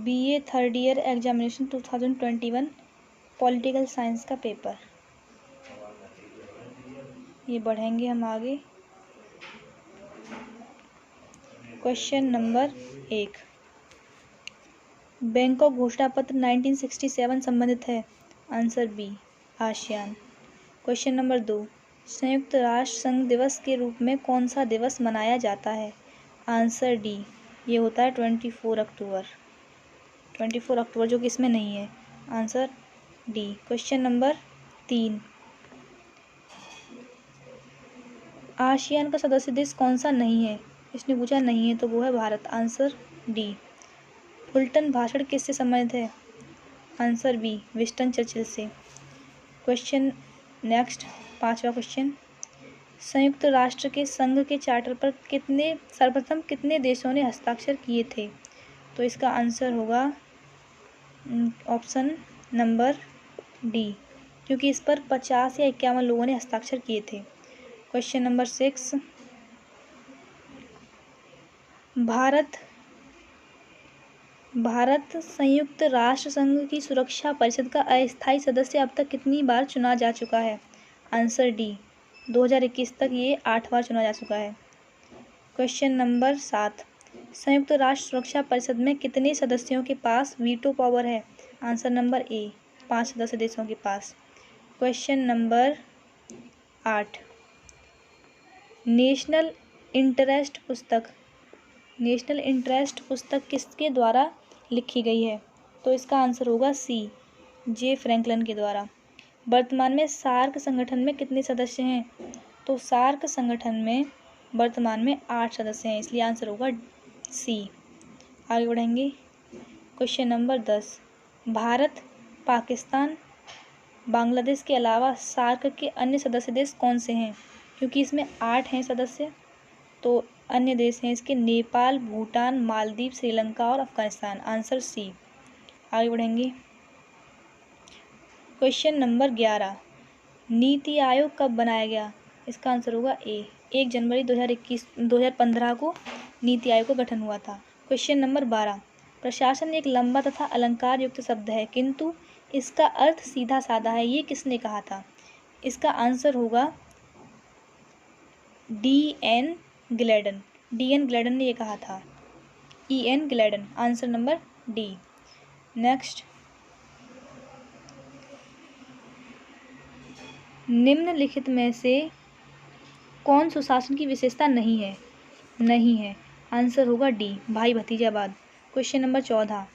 BA third year examination 2021 political science का paper. ये बढ़ेंगे हम आगे। क्वेश्चन नंबर 1, बैंकॉक घोषणा पत्र 1967 संबंधित है। Answer B, ASEAN. Question number 2, संयुक्त राष्ट्र संघ दिवस के रूप में कौन सा दिवस मनाया जाता है। आंसर डी, ये होता है 24 अक्टूबर। 24 अक्टूबर जो कि इसमें नहीं है। Answer D. Question number 3, ASEAN का सदस्य देश कौन सा नहीं है। इसने पूछा नहीं है तो वो है भारत। Answer D. फुलटन भाषण किससे संबंधित है। आंसर बी, विंस्टन चर्चिल से। क्वेश्चन नेक्स्ट, 5वां क्वेश्चन, संयुक्त राष्ट्र के संघ के चार्टर पर सर्वप्रथम कितने देशों ने हस्ताक्षर किए थे। तो इसका आंसर होगा ऑप्शन नंबर डी, क्योंकि इस पर 50 या 51 लोगों ने हस्ताक्षर किए थे। क्वेश्चन नंबर 6, भारत संयुक्त राष्ट्र संघ की सुरक्षा परिषद का अस्थायी सदस्य अब तक कितनी बार चुना जा चुका है। आंसर डी, 2021 तक ये 8 बार चुना जा चुका है। क्वेश्चन नंबर 7, संयुक्त राष्ट्र सुरक्षा परिषद में कितने सदस्यों के पास वीटो पावर है। आंसर नंबर ए, 5 सदस्य देशों के पास। क्वेश्चन नंबर 8, नेशनल इंटरेस्ट पुस्तक किसके द्वारा लिखी गई है। तो इसका आंसर होगा सी, जे फ्रैंकलिन के द्वारा। वर्तमान में सार्क संगठन में कितने सदस्य हैं। तो सार्क संगठन में वर्तमान में 8 सदस्य हैं, इसलिए आंसर होगा सी। आगे बढ़ेंगे। क्वेश्चन नंबर 10, भारत, पाकिस्तान, बांग्लादेश के अलावा सार्क के अन्य सदस्य देश कौन से हैं। क्योंकि इसमें 8 हैं सदस्य, तो अन्य देश हैं इसके नेपाल, भूटान, मालदीव, श्रीलंका और अफगानिस्तान। Answer C. आगे बढ़ेंगे। क्वेश्चन नंबर 11, नीति आयोग कब बनाया गया। इसका आंसर होगा ए, 1 जनवरी 2015 को नीति आयोग का गठन हुआ था। क्वेश्चन नंबर 12, प्रशासन एक लंबा तथा अलंकार युक्त शब्द है किंतु इसका अर्थ सीधा साधा है, ये किसने कहा था। इसका आंसर होगा डी.एन. ग्लैडन ने ये कहा था। E.N. Gladden. Answer number D. Next, निम्नलिखित में से कौन सुशासन की विशेषता नहीं है। आंसर होगा डी, भाई भतीजावाद। क्वेश्चन नंबर 14,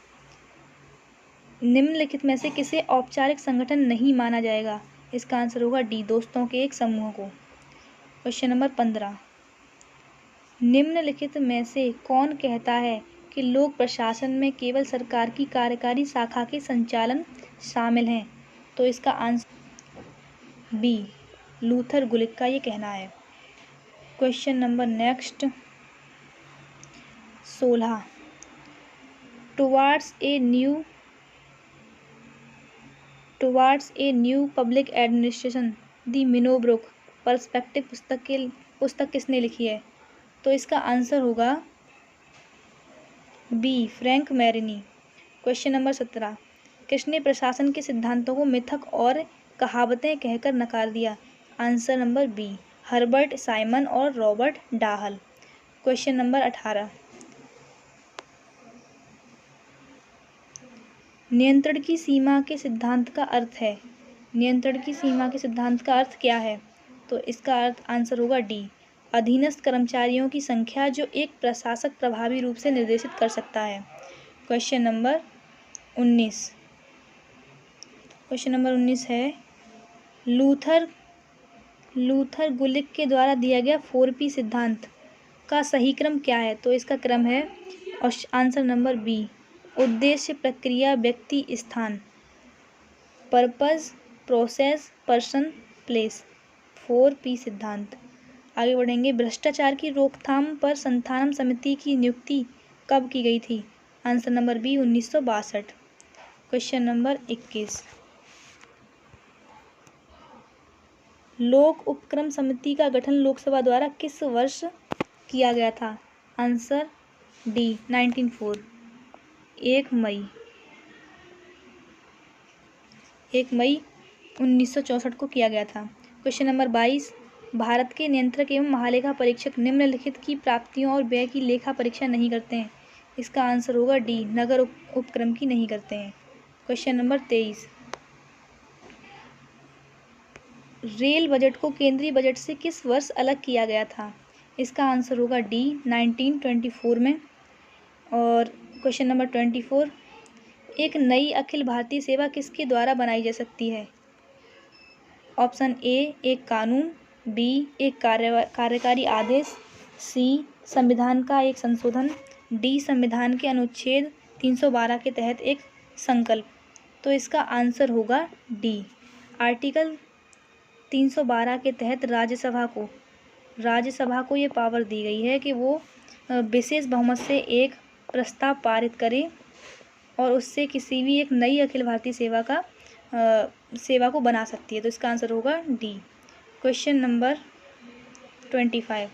निम्नलिखित में से किसे औपचारिक संगठन नहीं माना जाएगा। इसका आंसर होगा डी, दोस्तों के एक समूह को। क्वेश्चन नंबर 15, निम्नलिखित में से कौन कहता है कि लोक प्रशासन में केवल सरकार की कार्यकारी शाखा के संचालन शामिल हैं। तो इसका आंसर बी, लूथर गुलिक का ये कहना है। Question number next 16, towards a new public administration the Minnowbrook perspective पुस्तक किसने लिखी है। तो इसका आंसर होगा B, Frank Marini. Question number 17, किसने प्रशासन के सिद्धांतों को मिथक और कहावतें कहकर नकार दिया। Answer number B, Herbert Simon और रॉबर्ट डाहल। क्वेश्चन नंबर 18, नियंत्रण की सीमा के सिद्धांत का अर्थ क्या है। तो इसका आंसर होगा डी, अधीनस्थ कर्मचारियों की संख्या जो एक प्रशासक प्रभावी रूप से निर्देशित कर सकता है। क्वेश्चन नंबर 19 है, लूथर गुलिक के द्वारा दिया गया 4P सिद्धांत का सही क्रम क्या है। तो इसका क्रम है आंसर नंबर बी, उद्देश्य, प्रक्रिया, व्यक्ति, स्थान। Purpose, process, person, place. 4P सिद्धांत। आगे बढ़ेंगे। भ्रष्टाचार की रोकथाम पर संथानम समिति की नियुक्ति कब की गई थी। Answer number B, 1962। Question number 21, लोक उपक्रम समिति का गठन लोकसभा द्वारा किस वर्ष किया गया था। Answer D, 1904। 1 मई 1964 को किया गया था। क्वेश्चन नंबर 22, भारत के नियंत्रक एवं महालेखा परीक्षक निम्नलिखित की प्राप्तियों और व्यय की लेखा परीक्षा नहीं करते हैं। इसका आंसर होगा डी, नगर उपक्रम की नहीं करते हैं। क्वेश्चन नंबर 23, रेल बजट को केंद्रीय बजट से किस वर्ष अलग किया गया था? इसका आंसर होगा डी, 1924 में। और क्वेश्चन नंबर 24, एक नई अखिल भारतीय सेवा किसके द्वारा बनाई जा सकती है? ऑप्शन ए, एक कानून, बी, एक कार्यकारी आदेश, सी, संविधान का एक संशोधन, डी, संविधान के अनुच्छेद 312 के तहत एक संकल्प। तो इसका आंसर होगा डी, आर्टिकल 312 के तहत राज्यसभा को ये पावर दी गई है कि वो विशेष बहुमत से एक प्रस्ताव पारित करे और उससे किसी भी एक नई अखिल भारतीय सेवा को बना सकती है। तो इसका आंसर होगा डी। क्वेश्चन नंबर 25,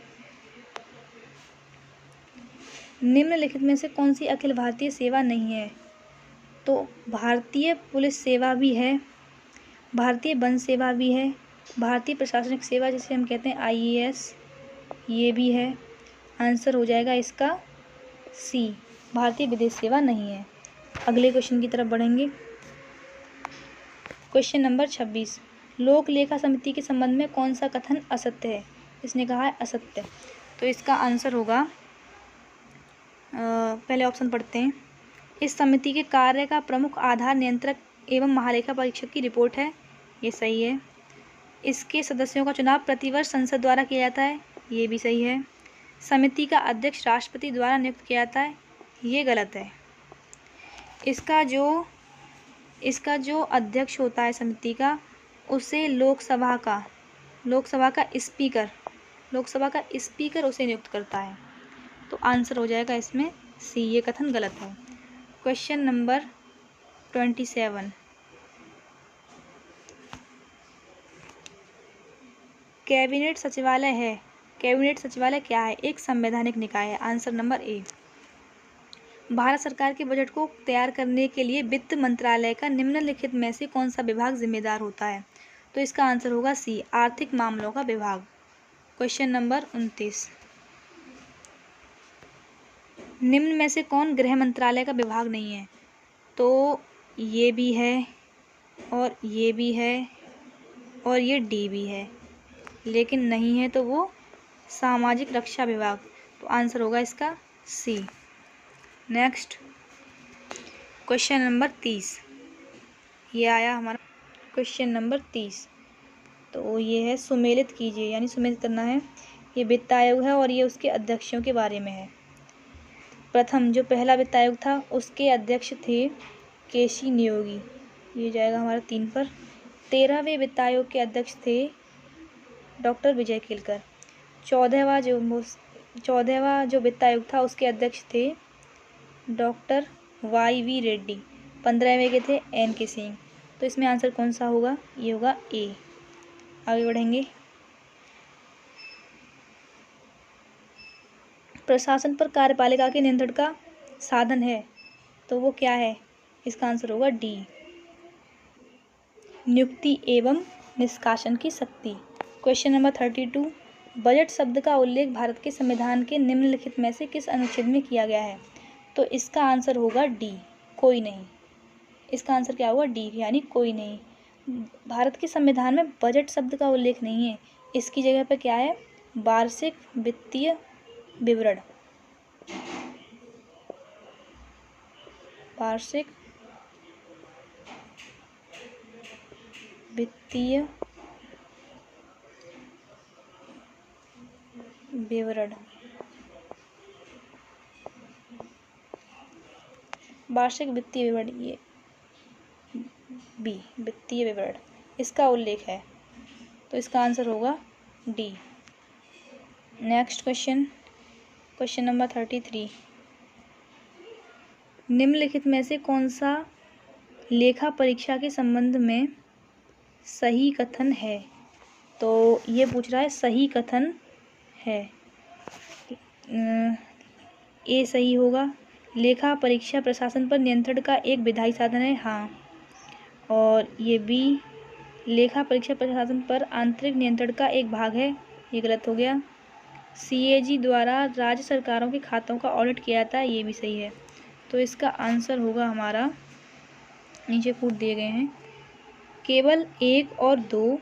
निम्नलिखित में से कौन सी अखिल भारतीय सेवा नहीं है? तो भारतीय पुलिस सेवा भी है, भारतीय वन सेवा भी है, भारतीय प्रशासनिक सेवा जिसे हम कहते हैं IAS, ये भी है। आंसर हो जाएगा इसका सी, भारतीय विदेश सेवा नहीं है। अगले क्वेश्चन की तरफ बढ़ेंगे। क्वेश्चन नंबर 26, लोक लेखा समिति के संबंध में कौन सा कथन असत्य है? इसने कहा है असत्य। तो इसका आंसर होगा, पहले ऑप्शन पढ़ते हैं। इस समिति के कार्य का प्रमुख आधार नियंत्रक एवं महालेखा परीक्षक की रिपोर्ट है, ये सही है। इसके सदस्यों का चुनाव प्रतिवर्ष संसद द्वारा किया जाता है, ये भी सही है। समिति का अध्यक्ष राष्ट्रपति द्वारा नियुक्त किया जाता है, ये गलत है। इसका जो अध्यक्ष होता है समिति का, उसे लोकसभा का स्पीकर उसे नियुक्त करता है। तो आंसर हो जाएगा इसमें सी, ये कथन गलत है। क्वेश्चन नंबर 27, कैबिनेट सचिवालय क्या है? एक संवैधानिक निकाय है। Answer number A. भारत सरकार के बजट को तैयार करने के लिए वित्त मंत्रालय का निम्नलिखित में से कौन सा विभाग जिम्मेदार होता है? तो इसका आंसर होगा सी, आर्थिक मामलों का विभाग। क्वेश्चन नंबर 29, निम्न में से कौन गृह मंत्रालय का विभाग नहीं है? तो ये भी है और ये भी है और ये डी भी है, लेकिन नहीं है तो वो सामाजिक रक्षा विभाग। तो आंसर होगा इसका सी। नेक्स्ट क्वेश्चन नंबर 30, ये आया हमारा क्वेश्चन नंबर 30। तो ये है सुमेलित कीजिए, यानी सुमेलित करना है। ये वित्त आयोग है और ये उसके अध्यक्षों के बारे में है। प्रथम जो पहला वित्त आयोग था उसके अध्यक्ष थे केसी नियोगी, ये जाएगा हमारा 3 पर। 13वें वित्त आयोग के अध्यक्ष थे डॉक्टर विजय केलकर। 14वां जो वित्त आयोग था उसके अध्यक्ष थे डॉक्टर YV रेड्डी। 15वें के थे NK सिंह। तो इसमें आंसर कौन सा होगा? ये होगा ए। आगे बढ़ेंगे। प्रशासन पर कार्यपालिका के नियंत्रण का साधन है, तो वो क्या है? इसका आंसर होगा डी, नियुक्ति एवं निष्कासन की शक्ति। क्वेश्चन नंबर 32, बजट शब्द का उल्लेख भारत के संविधान के निम्नलिखित में से किस अनुच्छेद में किया गया है? तो इसका आंसर होगा डी, कोई नहीं। इसका आंसर क्या होगा? डी, यानी कोई नहीं। भारत के संविधान में बजट शब्द का उल्लेख नहीं है, इसकी जगह पर क्या है? वार्षिक वित्तीय विवरण। वार्षिक वित्तीय विवरण। वार्षिक वित्तीय विवरण, ये बी, वित्तीय विवरण, इसका उल्लेख है। तो इसका आंसर होगा डी। नेक्स्ट क्वेश्चन नंबर 33, निम्नलिखित में से कौन सा लेखा परीक्षा के संबंध में सही कथन है? तो ये पूछ रहा है सही कथन है। ए सही होगा, लेखा परीक्षा प्रशासन पर नियंत्रण का एक विधायी साधन है, हाँ। और ये बी, लेखा परीक्षा प्रशासन पर आंतरिक नियंत्रण का एक भाग है, ये गलत हो गया। CAG द्वारा राज्य सरकारों के खातों का ऑडिट किया जाता है, ये भी सही है। तो इसका आंसर होगा हमारा, नीचे फूट दिए गए हैं, केवल 1 और 2,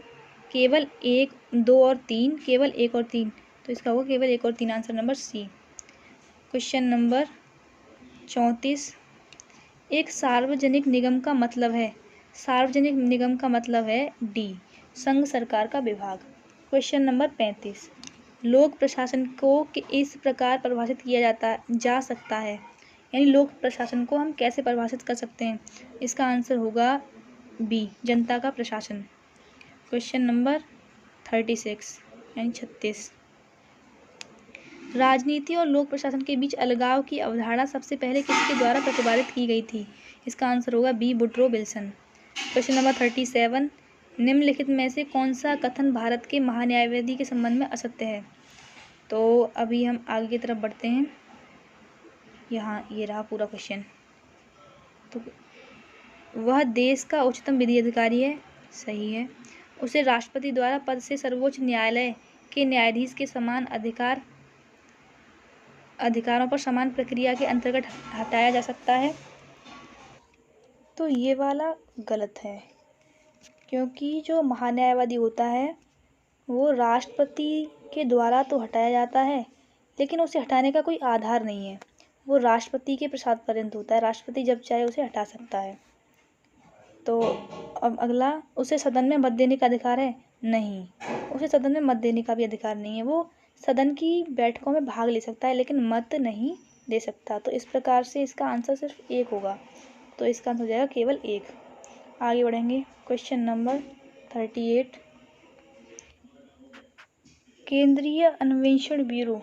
केवल 1, 2 और 3, केवल 1 और 3। तो इसका होगा केवल 1 और 3, answer number C. Question number 34, एक सार्वजनिक निगम का मतलब है, सार्वजनिक निगम का मतलब है डी, संघ सरकार का विभाग। क्वेश्चन नंबर 35, लोक प्रशासन को इस प्रकार परिभाषित किया जा सकता है, यानी लोक प्रशासन को हम कैसे परिभाषित कर सकते हैं, इसका आंसर होगा बी, जनता का प्रशासन। क्वेश्चन नंबर 36 यानी 36, राजनीति और लोक प्रशासन के बीच अलगाव की अवधारणा सबसे पहले किसके द्वारा प्रतिपादित की गई थी, इसका आंसर होगा B, Woodrow Wilson. Question number 37, निम्नलिखित में से कौन सा कथन भारत के महान्यायवादी के संबंध में असत्य है। तो अभी हम आगे की तरफ बढ़ते हैं, यहाँ ये रहा पूरा क्वेश्चन। तो वह देश का उच्चतम विधि अधिकारी है, सही है। उसे राष्ट्रपति द्वारा पद से सर्वोच्च न्यायालय के न्यायाधीश के समान अधिकारों पर समान प्रक्रिया के अंतर्गत हटाया जा सकता है। तो ये वाला गलत है, क्योंकि जो महान्यायवादी होता है वो राष्ट्रपति के द्वारा तो हटाया जाता है, लेकिन उसे हटाने का कोई आधार नहीं है, वो राष्ट्रपति के प्रसाद पर्यंत होता है, राष्ट्रपति जब चाहे उसे हटा सकता है। तो अब अगला, उसे सदन में मत देने का अधिकार है, नहीं, उसे सदन में मत देने का भी अधिकार नहीं है, वो सदन की बैठकों में भाग ले सकता है लेकिन मत नहीं दे सकता। तो इस प्रकार से इसका आंसर सिर्फ 1 होगा, तो इसका आंसर हो जाएगा केवल 1। आगे बढ़ेंगे, क्वेश्चन नंबर 38, केंद्रीय अन्वेषण ब्यूरो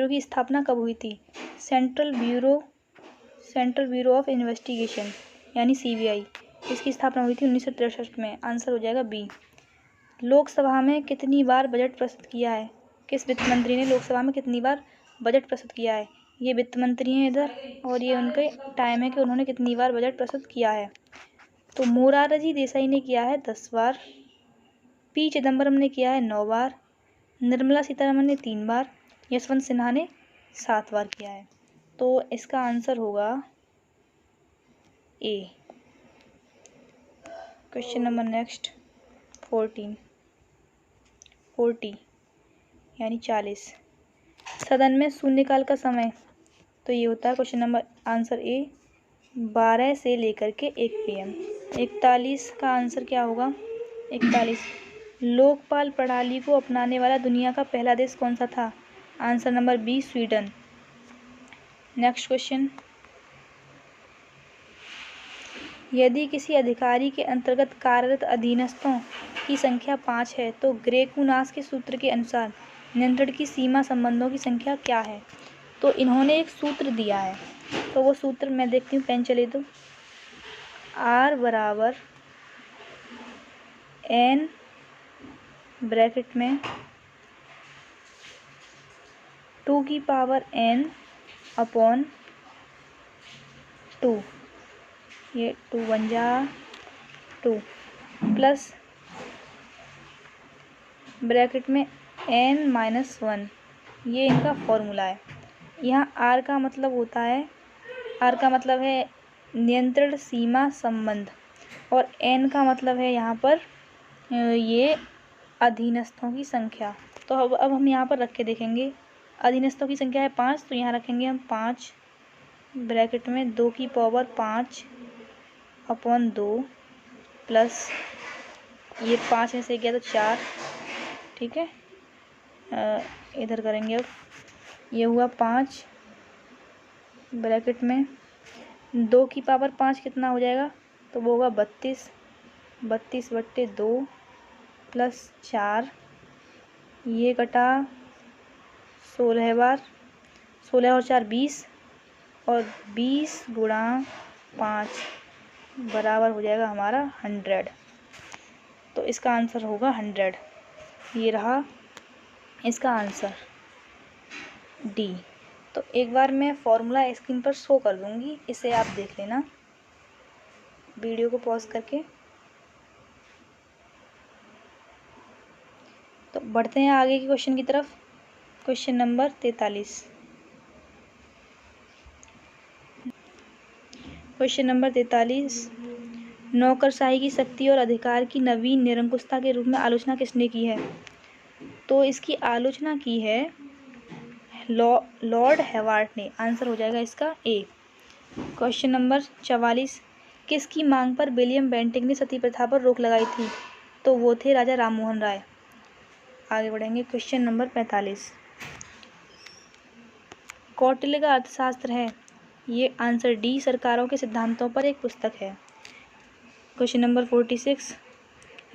की स्थापना कब हुई थी, सेंट्रल ब्यूरो ऑफ इन्वेस्टिगेशन यानी CBI, इसकी स्थापना हुई थी 1963 में, आंसर हो जाएगा बी। लोकसभा में कितनी बार बजट प्रस्तुत किया है, किस वित्त मंत्री ने लोकसभा में कितनी बार बजट प्रस्तुत किया है, ये वित्त मंत्री हैं इधर, और ये उनके टाइम है कि उन्होंने कितनी बार बजट प्रस्तुत किया है। तो मोरारजी देसाई ने किया है 10 बार, P चिदम्बरम ने किया है 9 बार, निर्मला सीतारमण ने 3 बार, यशवंत सिन्हा ने 7 बार किया है। तो इसका आंसर होगा ए। क्वेश्चन नंबर नेक्स्ट 40 यानी 40, सदन में शून्यकाल का समय, तो ये होता है क्वेश्चन नंबर आंसर ए 12 से लेकर के 1 PM। 41 का आंसर क्या होगा, 41, लोकपाल प्रणाली को अपनाने वाला दुनिया का पहला देश कौन सा था, answer number B, Sweden. Next question, यदि किसी अधिकारी के अंतर्गत कार्यरत अधीनस्थों की संख्या 5 है तो ग्रे-कुनास के सूत्र के अनुसार नियंत्रण की सीमा संबंधों की संख्या क्या है। तो इन्होंने एक सूत्र दिया है, तो वो सूत्र मैं देखती हूँ, पेन चले तो, R बराबर N ब्रैकेट में 2 की पावर N अपॉन 2, ये 2 बन जा 2 प्लस ब्रैकेट में N-1, ये इनका फॉर्मूला है। यहाँ R का मतलब होता है, R का मतलब है नियंत्रण सीमा संबंध, और N का मतलब है यहाँ पर ये अधीनस्थों की संख्या। तो अब हम यहाँ पर रख के देखेंगे, अधीनस्थों की संख्या है 5, तो यहाँ रखेंगे हम 5 ब्रैकेट में 2 की पावर 5 अपॉन 2 प्लस ये 5 में से गया तो 4, ठीक है। इधर करेंगे, अब ये हुआ 5 ब्रैकेट में 2 की पावर 5 कितना हो जाएगा, तो वो होगा 32/2 प्लस 4, ये कटा 16 बार, 16 और 4 20, और 20 गुणा 5 बराबर हो जाएगा हमारा 100। तो इसका आंसर होगा 100, ये रहा इसका आंसर डी। तो एक बार मैं फॉर्मूला स्क्रीन पर शो कर दूंगी, इसे आप देख लेना वीडियो को पॉज करके। तो बढ़ते हैं आगे के क्वेश्चन की तरफ। Question number 43। क्वेश्चन नंबर 43, नौकरशाही की शक्ति और अधिकार की नवीन निरंकुशता के रूप में आलोचना किसने की है? तो इसकी आलोचना की है लॉर्ड हेवार्ड ने। आंसर हो जाएगा इसका ए। क्वेश्चन नंबर 44, किसकी मांग पर विलियम बेंटिक ने सती प्रथा पर रोक लगाई थी? तो वो थे राजा राममोहन राय। आगे बढ़ेंगे। क्वेश्चन नंबर 45, कौटिल्य का अर्थशास्त्र है। ये आंसर डी, सरकारों के सिद्धांतों पर एक पुस्तक है। क्वेश्चन नंबर 46,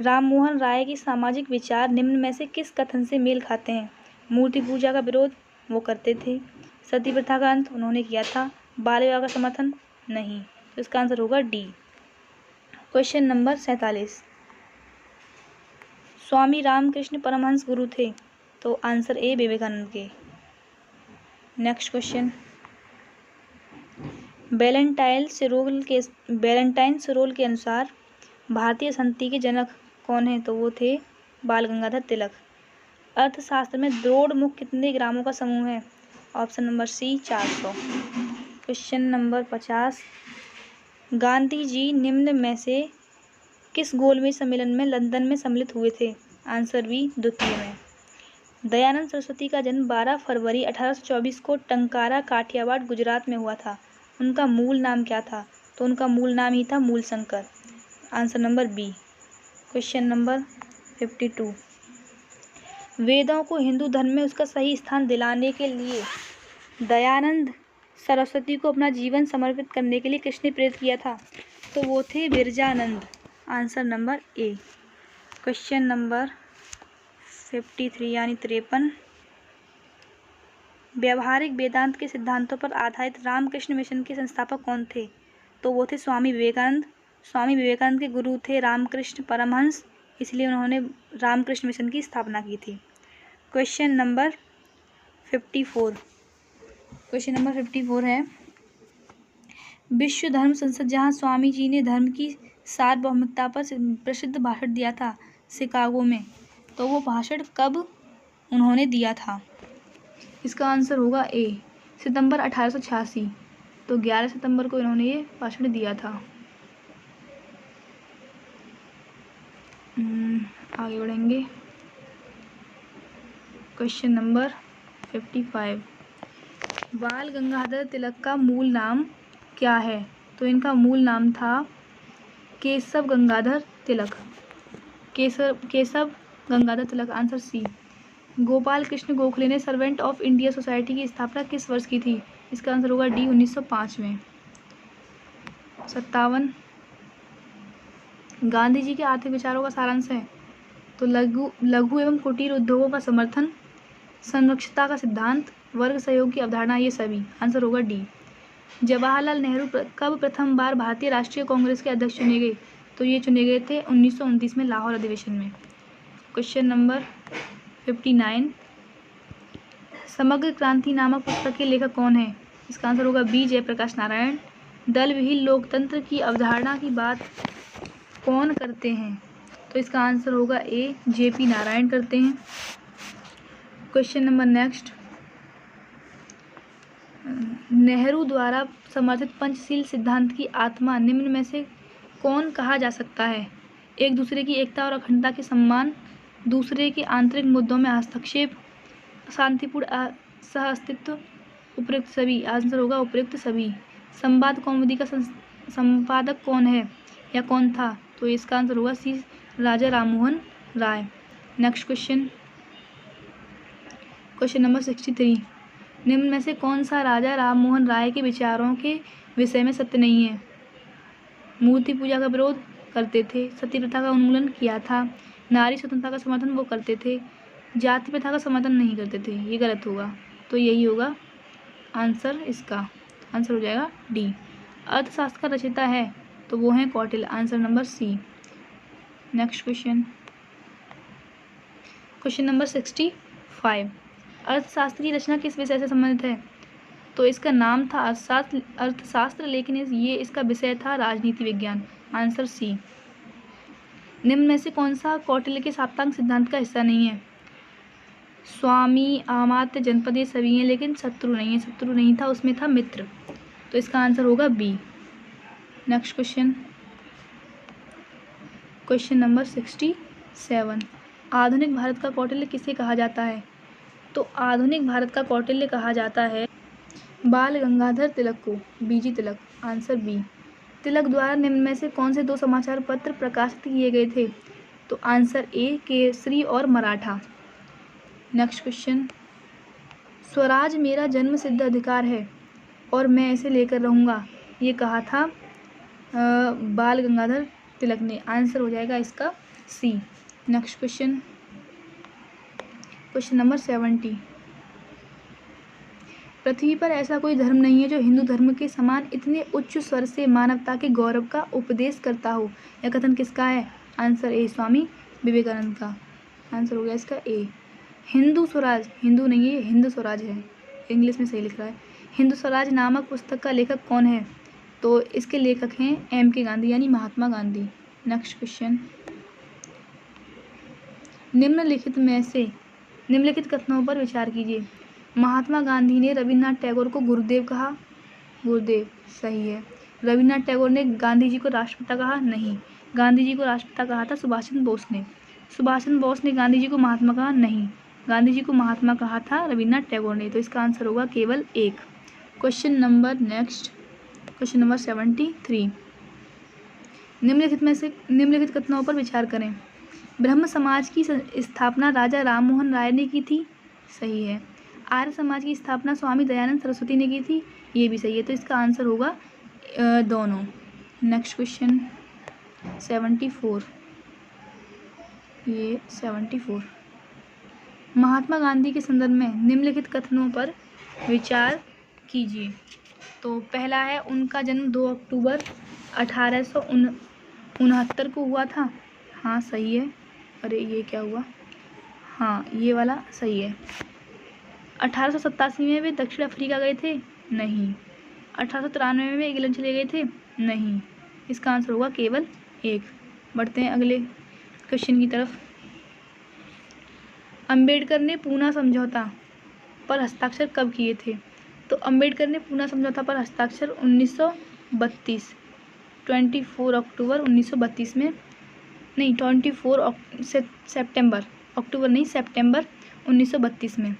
राममोहन राय की सामाजिक विचार निम्न में से किस कथन से मेल खाते हैं? मूर्ति पूजा का विरोध वो करते थे। सती प्रथा का अंत उन्होंने किया था। बाल विवाह का समर्थन नहीं। तो इसका आंसर होगा D. Question number 47, Swami Ramakrishna Paramhans गुरु थे। तो आंसर ए, विवेकानंद के। नेक्स्ट क्वेश्चन, वैलेंटाइन सिरोल के अनुसार भारतीय संधि के जनक कौन है? तो वो थे बाल गंगाधर तिलक। अर्थशास्त्र में द्रोड़ मुख कितने ग्रामों का समूह है? Option number C, 400। Question number 50, Gandhi ji निम्न में से किस गोलमेज सम्मेलन में लंदन में सम्मिलित हुए थे? आंसर बी, द्वितीय में। दयानंद सरस्वती का जन्म 12 फरवरी 1824 को टंकारा, काठियावाड़, गुजरात में हुआ था। उनका मूल नाम क्या था? तो उनका मूल नाम ही था Mulshankar. Answer number B. Question number 52, वेदों को हिंदू धर्म में उसका सही स्थान दिलाने के लिए दयानंद सरस्वती को अपना जीवन समर्पित करने के लिए किसने प्रेरित किया था? तो वो थे Virjanand. Answer number A. Question number 53 यानी 53, व्यावहारिक वेदांत के सिद्धांतों पर आधारित रामकृष्ण मिशन के संस्थापक कौन थे? तो वो थे स्वामी विवेकानंद। स्वामी विवेकानंद के गुरु थे रामकृष्ण परमहंस, इसलिए उन्होंने रामकृष्ण मिशन की स्थापना की थी। Question number 54। क्वेश्चन नंबर 54 है, विश्व धर्म संसद जहाँ स्वामी जी ने धर्म की सार्वभौमिकता पर प्रसिद्ध भाषण दिया था शिकागो में, तो वो भाषण कब उन्होंने दिया था? इसका आंसर होगा ए, सितंबर 1886। तो 11 सितंबर को इन्होंने ये भाषण दिया था। आगे बढ़ेंगे। क्वेश्चन नंबर 55, बाल गंगाधर तिलक का मूल नाम क्या है? तो इनका मूल नाम था केशव गंगाधर तिलक। केशव गंगाधर तिलक। Answer C. गोपाल कृष्ण गोखले ने सर्वेंट ऑफ इंडिया सोसाइटी की स्थापना किस वर्ष की थी? इसका आंसर होगा डी, 1905 में। 57, गांधी जी के आर्थिक विचारों का सारांश है। तो लघु एवं कुटीर उद्योगों का समर्थन, संरक्षता का सिद्धांत, वर्ग सहयोग की अवधारणा, ये सभी। आंसर होगा डी। जवाहरलाल नेहरू कब प्रथम बार भारतीय राष्ट्रीय कांग्रेस के अध्यक्ष चुने गए? तो ये चुने गए थे 1929 में लाहौर अधिवेशन में। क्वेश्चन नंबर 59, समग्र क्रांति नामक पुस्तक के लेखक कौन है? इसका आंसर होगा बी, जयप्रकाश नारायण। दल विहीन लोकतंत्र की अवधारणा की बात कौन करते हैं? तो इसका आंसर होगा ए, जेपी नारायण करते हैं। क्वेश्चन नंबर नेक्स्ट, नेहरू द्वारा समर्थित पंचशील सिद्धांत की आत्मा निम्न में से कौन कहा जा सकता है? एक दूसरे की एकता और अखंडता के सम्मान, दूसरे के आंतरिक मुद्दों में हस्तक्षेप, शांतिपूर्ण सह अस्तित्व, उपयुक्त सभी। आंसर होगा उपयुक्त सभी। संवाद कौमुदी का संपादक कौन है या कौन था? तो इसका आंसर होगा सी, Raja Rammohan Roy. Next question, question number 63, निम्न में से कौन सा राजा राममोहन राय के विचारों के विषय में सत्य नहीं है? मूर्ति पूजा का विरोध करते थे, सती प्रथा का उन्मूलन किया था, नारी स्वतंत्रता का समर्थन वो करते थे, जाति प्रथा का समर्थन नहीं करते थे। ये गलत होगा, तो यही होगा आंसर। इसका आंसर हो जाएगा डी। अर्थशास्त्र का रचयिता है तो वो है Kautilya. Answer number C. Next question, question number 65, Arthashastra की रचना किस विषय से संबंधित है? तो इसका नाम था अर्थशास्त्र, लेकिन ये इसका विषय था राजनीति विज्ञान। Answer C. निम्न में से कौन सा कौटिल्य के साप्तांग सिद्धांत का हिस्सा नहीं है? स्वामी, अमात्य, जनपद, ये सभी हैं, लेकिन शत्रु नहीं है। शत्रु नहीं था, उसमें था मित्र। तो इसका आंसर होगा B. Next question, question number 67। आधुनिक भारत का कौटिल्य किसे कहा जाता है? तो आधुनिक भारत का कौटिल्य कहा जाता है बाल गंगाधर तिलक को, बीजी तिलक। Answer B. तिलक द्वारा निम्न में से कौन से 2 समाचार पत्र प्रकाशित किए गए थे? तो आंसर ए, केसरी और मराठा। नेक्स्ट क्वेश्चन, स्वराज मेरा जन्म सिद्ध अधिकार है और मैं इसे लेकर रहूँगा, ये कहा था बाल गंगाधर तिलक ने। आंसर हो जाएगा इसका C. Next question, question number 70। पृथ्वी पर ऐसा कोई धर्म नहीं है जो हिंदू धर्म के समान इतने उच्च स्वर से मानवता के गौरव का उपदेश करता हो। यह कथन किसका है? आंसर ए, स्वामी विवेकानंद का। आंसर हो गया इसका ए। हिंदू स्वराज, हिंदू नहीं है, हिंदू स्वराज है, इंग्लिश में सही लिख रहा है। हिंदू स्वराज नामक पुस्तक का लेखक कौन है? तो इसके लेखक हैं M.K. गांधी, यानी महात्मा गांधी। नेक्स्ट क्वेश्चन, निम्नलिखित कथनों पर विचार कीजिए। महात्मा गांधी ने रविन्द्रनाथ टैगोर को गुरुदेव कहा। गुरुदेव सही है। रविन्द्रनाथ टैगोर ने गांधी जी को राष्ट्रपिता कहा। नहीं, गांधी जी को राष्ट्रपिता कहा था सुभाष चंद्र बोस ने। सुभाष चंद्र बोस ने गांधी जी को महात्मा कहा। नहीं, गांधी जी को महात्मा कहा था रविन्द्रनाथ टैगोर ने। तो इसका आंसर होगा केवल एक। Question number 73। निम्नलिखित कथनों पर विचार करें। ब्रह्म समाज की स्थापना राजा राममोहन राय ने की थी। सही है। आर्य समाज की स्थापना स्वामी दयानंद सरस्वती ने की थी। ये भी सही है। तो इसका आंसर होगा दोनों। Next question 74। ये 74। महात्मा गांधी के संदर्भ में निम्नलिखित कथनों पर विचार कीजिए। तो पहला है, उनका जन्म 2 अक्टूबर 1869 को हुआ था। हाँ सही है। अरे ये क्या हुआ? हाँ ये वाला सही है। 1887 में वे दक्षिण अफ्रीका गए थे। नहीं। 1893 में वे इंग्लैंड चले गए थे। नहीं। इसका आंसर होगा केवल एक। बढ़ते हैं अगले क्वेश्चन की तरफ। अंबेडकर ने पूना समझौता पर हस्ताक्षर कब किए थे? तो अंबेडकर ने पूना समझौता पर हस्ताक्षर 1932 24 अक्टूबर 1932 में, नहीं 24 सितंबर, अक्टूबर नहीं सितंबर 1932 में।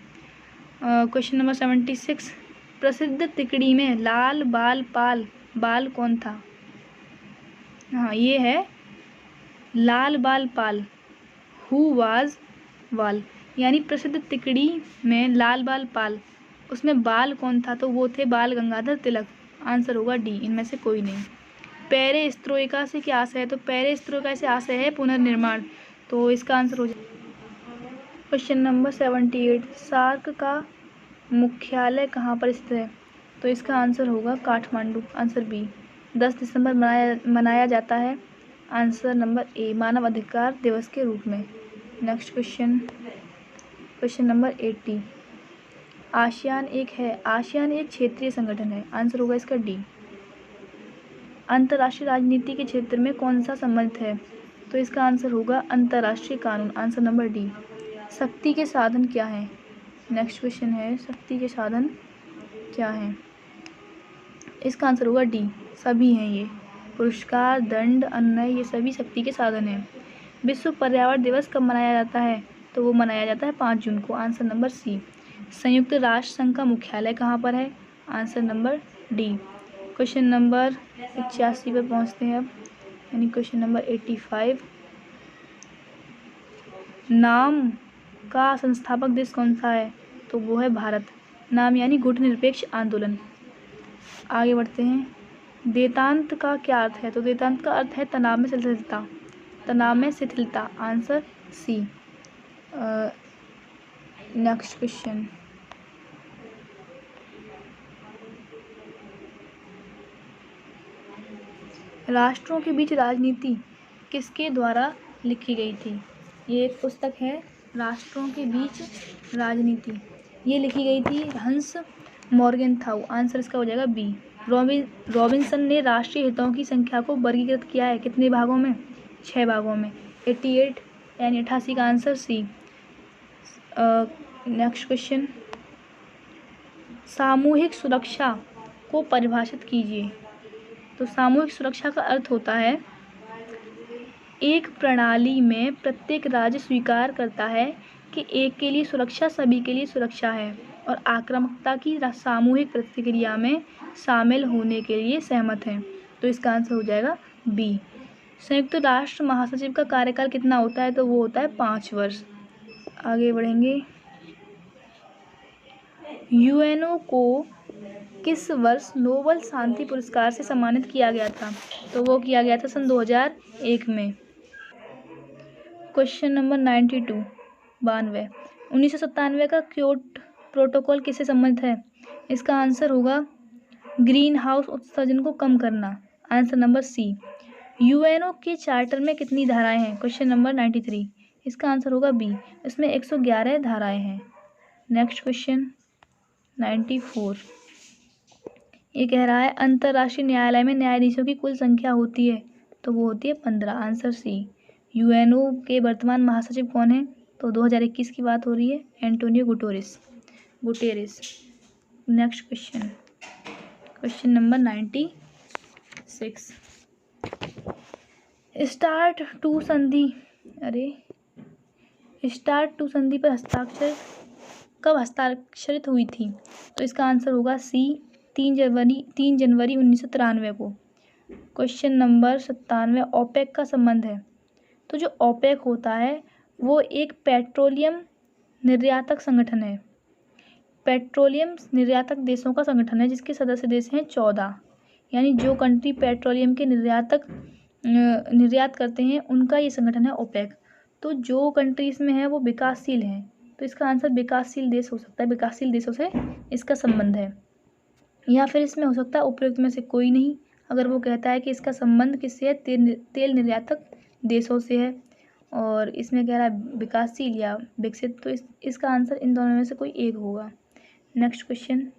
Question number 76। प्रसिद्ध तिकड़ी में लाल बाल पाल बाल कौन था? हाँ ये है लाल बाल पाल, हु वाज वाल, यानी प्रसिद्ध तिकड़ी में लाल बाल पाल, उसमें बाल कौन था? तो वो थे बाल गंगाधर तिलक। आंसर होगा डी, इनमें से कोई नहीं। पेरेस्ट्रोइका से क्या आशय है? तो पेरेस्ट्रोइका से आशय है पुनर्निर्माण। तो इसका आंसर हो जाए क्वेश्चन नंबर 78। सार्क का मुख्यालय कहाँ पर स्थित है? तो इसका आंसर होगा काठमांडू। Answer B. 10 दिसंबर मनाया जाता है। आंसर नंबर ए, मानव अधिकार दिवस के रूप में। Next question, question number 80। ASEAN एक क्षेत्रीय संगठन है। आंसर होगा इसका डी। अंतर्राष्ट्रीय राजनीति के क्षेत्र में कौन सा सम्मिलित है? तो इसका आंसर होगा अंतर्राष्ट्रीय कानून। Answer number D. शक्ति के साधन क्या हैं? नेक्स्ट क्वेश्चन है, शक्ति के साधन क्या हैं? इसका आंसर होगा डी, सभी हैं ये। पुरस्कार, दंड, अन्याय, ये सभी शक्ति के साधन हैं। विश्व पर्यावरण दिवस कब मनाया जाता है? तो वो मनाया जाता है 5 जून को। Answer number C. संयुक्त राष्ट्र संघ का मुख्यालय कहाँ पर है? Answer number D. Question number 81 पर पहुँचते हैं अब, यानी क्वेश्चन नंबर 85। नाम का संस्थापक देश कौन सा है? तो वो है भारत। नाम यानी गुटनिरपेक्ष आंदोलन। आगे बढ़ते हैं। देतांत का क्या अर्थ है? तो देतांत का अर्थ है तनाव में शिथिलता। तनाव में शिथिलता। Answer C. नेक्स्ट क्वेश्चन, राष्ट्रों के बीच राजनीति किसके द्वारा लिखी गई थी? ये एक पुस्तक है, राष्ट्रों के बीच राजनीति। ये लिखी गई थी हंस मॉर्गेनथाउ। आंसर इसका हो जाएगा बी। रॉबिन्सन ने राष्ट्रीय हितों की संख्या को वर्गीकृत किया है कितने भागों में? 6 भागों में। 88 यानी 88 का आंसर सी। नेक्स्ट क्वेश्चन, सामूहिक सुरक्षा को परिभाषित कीजिए। तो सामूहिक सुरक्षा का अर्थ होता है एक प्रणाली में प्रत्येक राज्य स्वीकार करता है कि एक के लिए सुरक्षा सभी के लिए सुरक्षा है और आक्रामकता की सामूहिक प्रतिक्रिया में शामिल होने के लिए सहमत हैं। तो इसका आंसर हो जाएगा बी। संयुक्त राष्ट्र महासचिव का कार्यकाल कितना होता है? तो वो होता है 5 वर्ष। आगे बढ़ेंगे, यूएनओ को किस वर्ष नोबेल शांति पुरस्कार से सम्मानित किया गया था? तो वो किया गया था सन 2001 में। क्वेश्चन नंबर 92 1997 का क्योटो प्रोटोकॉल किससे संबंधित है? इसका आंसर होगा ग्रीन हाउस उत्सर्जन को कम करना। Answer number C. यूएनओ के चार्टर में कितनी धाराएं हैं? Question number 93। इसका आंसर होगा बी, इसमें 111 धाराएं हैं। नेक्स्ट क्वेश्चन 94, ये कह रहा है अंतर्राष्ट्रीय न्यायालय में न्यायाधीशों की कुल संख्या होती है? तो वो होती है 15। Answer C. यूएनओ के वर्तमान महासचिव कौन है? तो 2021 की बात हो रही है, Antonio Guterres. Next question, question number 96, start two संधि पर कब हस्ताक्षरित हुई थी? तो इसका आंसर होगा सी, 3 जनवरी 1993 को। क्वेश्चन नंबर 97, ओपेक का संबंध है? तो जो ओपेक होता है वो एक पेट्रोलियम निर्यातक संगठन है। पेट्रोलियम निर्यातक देशों का संगठन है जिसके सदस्य देश हैं 14, यानी जो कंट्री पेट्रोलियम के निर्यात करते हैं उनका ये संगठन है ओपेक। तो जो कंट्री इसमें है वो विकासशील हैं, तो इसका आंसर विकासशील देश हो सकता है। विकासशील देशों से इसका संबंध है, या फिर इसमें हो सकता है उपयुक्त में से कोई नहीं। अगर वो कहता है कि इसका संबंध किससे है, तेल निर्यातक देशों से है, और इसमें कह रहा है विकासशील या विकसित, तो इसका आंसर इन दोनों में से कोई एक होगा। नेक्स्ट क्वेश्चन,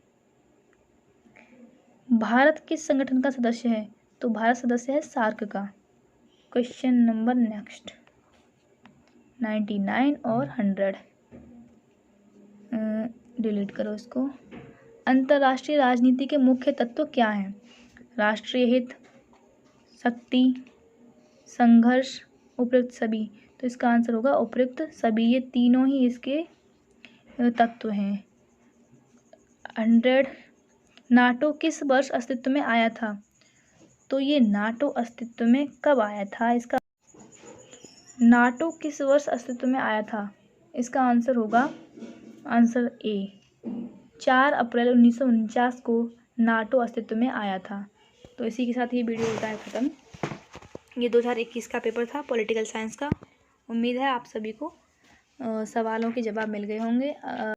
भारत किस संगठन का सदस्य है? तो भारत सदस्य है सार्क का। क्वेश्चन नंबर नेक्स्ट 99 और 100 डिलीट करो इसको। अंतर्राष्ट्रीय राजनीति के मुख्य तत्व क्या हैं? राष्ट्रीय हित, शक्ति, संघर्ष, उपयुक्त सभी। तो इसका आंसर होगा उपयुक्त सभी। ये तीनों ही इसके तत्व हैं। 100, नाटो किस वर्ष अस्तित्व में आया था? तो ये नाटो अस्तित्व में कब आया था? नाटो किस वर्ष अस्तित्व में आया था? इसका आंसर होगा आंसर ए, 4 अप्रैल 1949 को नाटो अस्तित्व में आया था। तो इसी के साथ ये वीडियो होता है ख़त्म। ये 2021 का पेपर था पॉलिटिकल साइंस का। उम्मीद है आप सभी को सवालों के जवाब मिल गए होंगे।